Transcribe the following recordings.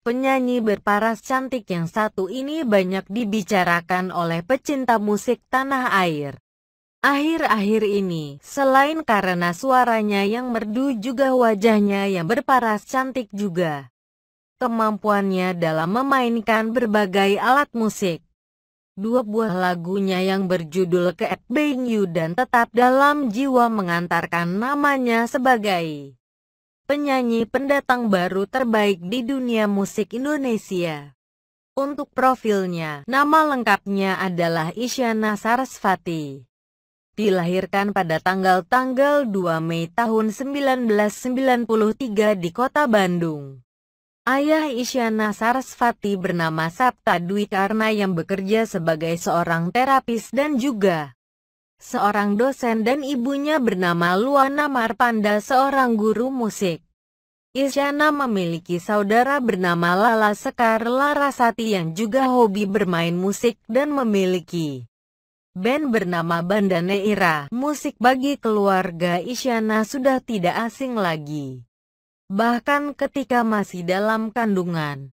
Penyanyi berparas cantik yang satu ini banyak dibicarakan oleh pecinta musik tanah air. Akhir-akhir ini, selain karena suaranya yang merdu juga wajahnya yang berparas cantik juga. Kemampuannya dalam memainkan berbagai alat musik. Dua buah lagunya yang berjudul Keep Being You dan Tetap Dalam Jiwa mengantarkan namanya sebagai penyanyi pendatang baru terbaik di dunia musik Indonesia. Untuk profilnya, nama lengkapnya adalah Isyana Sarasvati. Dilahirkan pada tanggal 2 Mei tahun 1993 di kota Bandung. Ayah Isyana Sarasvati bernama Sapta Dwi Karna yang bekerja sebagai seorang terapis dan juga seorang dosen, dan ibunya bernama Luana Marpanda, seorang guru musik. Isyana memiliki saudara bernama Lala Sekar Larasati yang juga hobi bermain musik dan memiliki band bernama Banda Neira. Musik bagi keluarga Isyana sudah tidak asing lagi. Bahkan ketika masih dalam kandungan,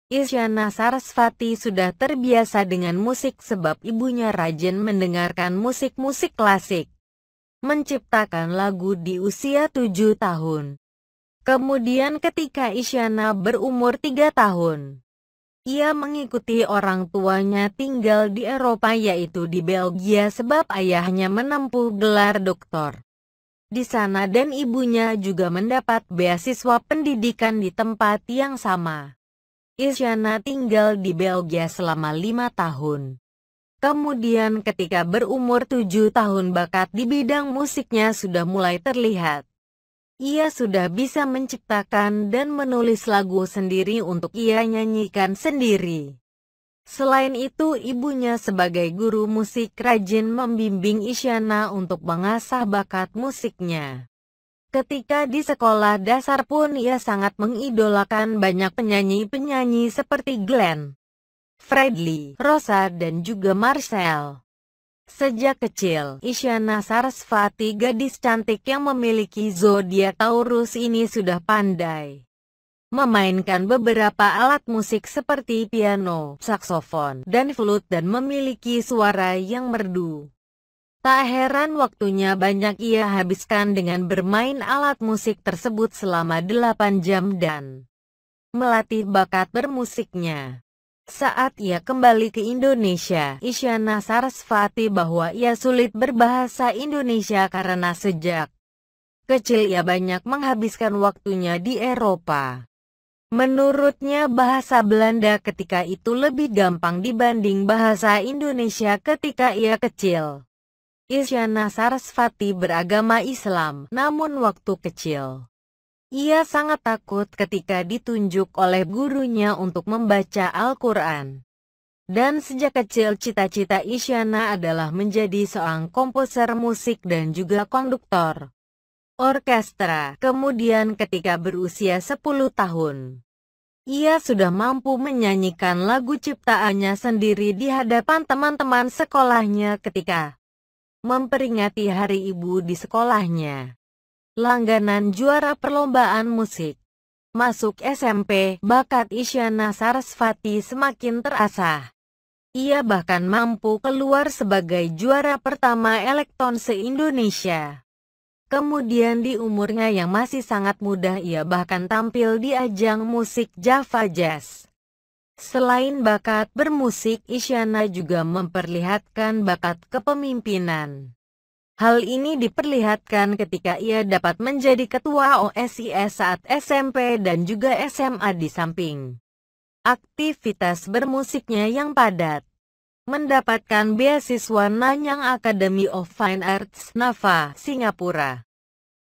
Isyana Sarasvati sudah terbiasa dengan musik sebab ibunya rajin mendengarkan musik-musik klasik. Menciptakan lagu di usia 7 tahun. Kemudian ketika Isyana berumur 3 tahun, ia mengikuti orang tuanya tinggal di Eropa, yaitu di Belgia, sebab ayahnya menempuh gelar doktor di sana dan ibunya juga mendapat beasiswa pendidikan di tempat yang sama. Isyana tinggal di Belgia selama 5 tahun. Kemudian ketika berumur 7 tahun bakat di bidang musiknya sudah mulai terlihat. Ia sudah bisa menciptakan dan menulis lagu sendiri untuk ia nyanyikan sendiri. Selain itu, ibunya sebagai guru musik rajin membimbing Isyana untuk mengasah bakat musiknya. Ketika di sekolah dasar pun ia sangat mengidolakan banyak penyanyi-penyanyi seperti Glenn Fredly, Rosa dan juga Marcel. Sejak kecil, Isyana Sarasvati, gadis cantik yang memiliki zodiak Taurus ini, sudah pandai memainkan beberapa alat musik seperti piano, saksofon, dan flute dan memiliki suara yang merdu. Tak heran waktunya banyak ia habiskan dengan bermain alat musik tersebut selama 8 jam dan melatih bakat bermusiknya. Saat ia kembali ke Indonesia, Isyana Sarasvati bahwa ia sulit berbahasa Indonesia karena sejak kecil ia banyak menghabiskan waktunya di Eropa. Menurutnya bahasa Belanda ketika itu lebih gampang dibanding bahasa Indonesia ketika ia kecil. Isyana Sarasvati beragama Islam, namun waktu kecil ia sangat takut ketika ditunjuk oleh gurunya untuk membaca Al-Quran. Dan sejak kecil cita-cita Isyana adalah menjadi seorang komposer musik dan juga konduktor orkestra. Kemudian ketika berusia 10 tahun, ia sudah mampu menyanyikan lagu ciptaannya sendiri di hadapan teman-teman sekolahnya ketika memperingati Hari Ibu di sekolahnya. Langganan juara perlombaan musik. Masuk SMP, bakat Isyana Sarasvati semakin terasah. Ia bahkan mampu keluar sebagai juara pertama elektron se-Indonesia. Kemudian di umurnya yang masih sangat muda ia bahkan tampil di ajang musik Java Jazz. Selain bakat bermusik, Isyana juga memperlihatkan bakat kepemimpinan. Hal ini diperlihatkan ketika ia dapat menjadi ketua OSIS saat SMP dan juga SMA di samping aktivitas bermusiknya yang padat. Mendapatkan beasiswa Nanyang Academy of Fine Arts, NAFA, Singapura.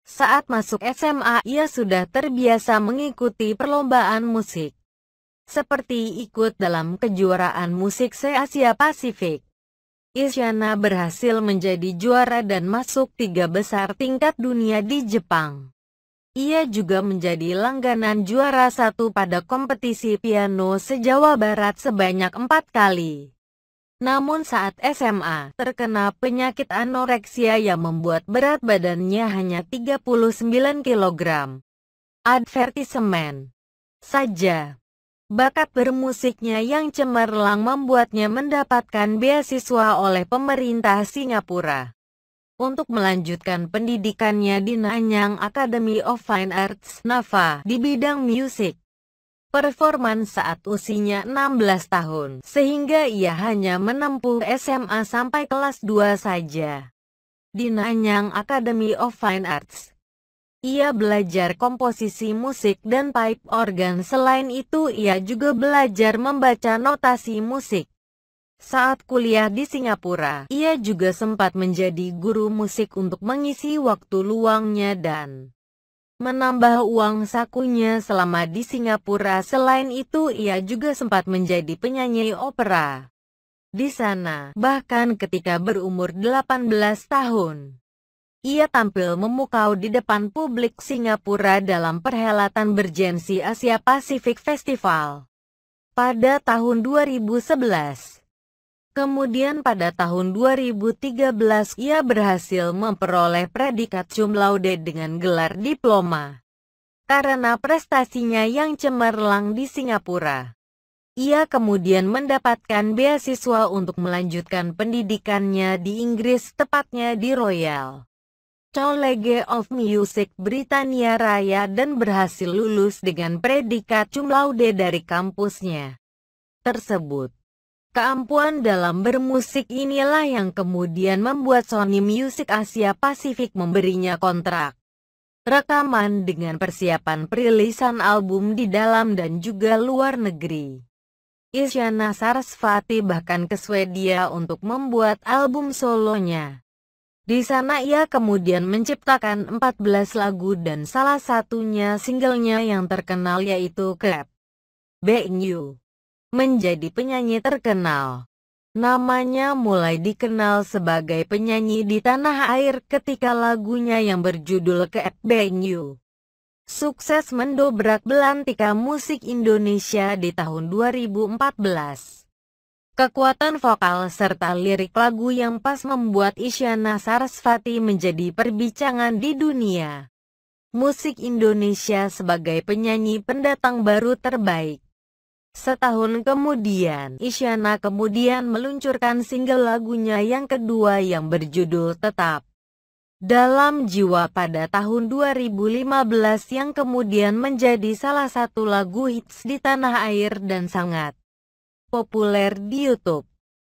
Saat masuk SMA, ia sudah terbiasa mengikuti perlombaan musik. Seperti ikut dalam kejuaraan musik se-Asia Pasifik. Isyana berhasil menjadi juara dan masuk 3 besar tingkat dunia di Jepang. Ia juga menjadi langganan juara 1 pada kompetisi piano se-Jawa Barat sebanyak 4 kali. Namun saat SMA, terkena penyakit anoreksia yang membuat berat badannya hanya 39 kg. Advertisement saja. Bakat bermusiknya yang cemerlang membuatnya mendapatkan beasiswa oleh pemerintah Singapura untuk melanjutkan pendidikannya di Nanyang Academy of Fine Arts (NAFA) di bidang musik performance saat usianya 16 tahun, sehingga ia hanya menempuh SMA sampai kelas 2 saja. Di Nanyang Academy of Fine Arts, ia belajar komposisi musik dan pipe organ. Selain itu, ia juga belajar membaca notasi musik. Saat kuliah di Singapura, ia juga sempat menjadi guru musik untuk mengisi waktu luangnya dan menambah uang sakunya selama di Singapura. Selain itu, ia juga sempat menjadi penyanyi opera di sana. Bahkan ketika berumur 18 tahun, ia tampil memukau di depan publik Singapura dalam perhelatan bergensi Asia Pacific Festival pada tahun 2011. Kemudian pada tahun 2013 ia berhasil memperoleh predikat cum laude dengan gelar diploma. Karena prestasinya yang cemerlang di Singapura, ia kemudian mendapatkan beasiswa untuk melanjutkan pendidikannya di Inggris, tepatnya di Royal College of Music Britania Raya, dan berhasil lulus dengan predikat cum laude dari kampusnya tersebut. Keampuhan dalam bermusik inilah yang kemudian membuat Sony Music Asia Pasifik memberinya kontrak rekaman dengan persiapan perilisan album di dalam dan juga luar negeri. Isyana Sarasvati bahkan ke Swedia untuk membuat album solonya. Di sana ia kemudian menciptakan 14 lagu dan salah satunya singlenya yang terkenal yaitu Clap Back You. Menjadi penyanyi terkenal. Namanya mulai dikenal sebagai penyanyi di tanah air ketika lagunya yang berjudul Clap Back You sukses mendobrak belantika musik Indonesia di tahun 2014. Kekuatan vokal serta lirik lagu yang pas membuat Isyana Sarasvati menjadi perbincangan di dunia musik Indonesia sebagai penyanyi pendatang baru terbaik. Setahun kemudian, Isyana kemudian meluncurkan single lagunya yang kedua yang berjudul Tetap Dalam Jiwa pada tahun 2015 yang kemudian menjadi salah satu lagu hits di tanah air dan sangat populer di YouTube.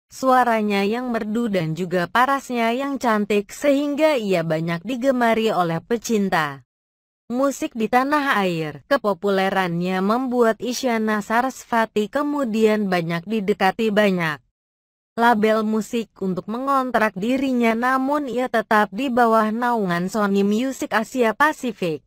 Suaranya yang merdu dan juga parasnya yang cantik sehingga ia banyak digemari oleh pecinta musik di tanah air. Kepopulerannya membuat Isyana Sarasvati kemudian banyak didekati banyak label musik untuk mengontrak dirinya, namun ia tetap di bawah naungan Sony Music Asia Pasifik.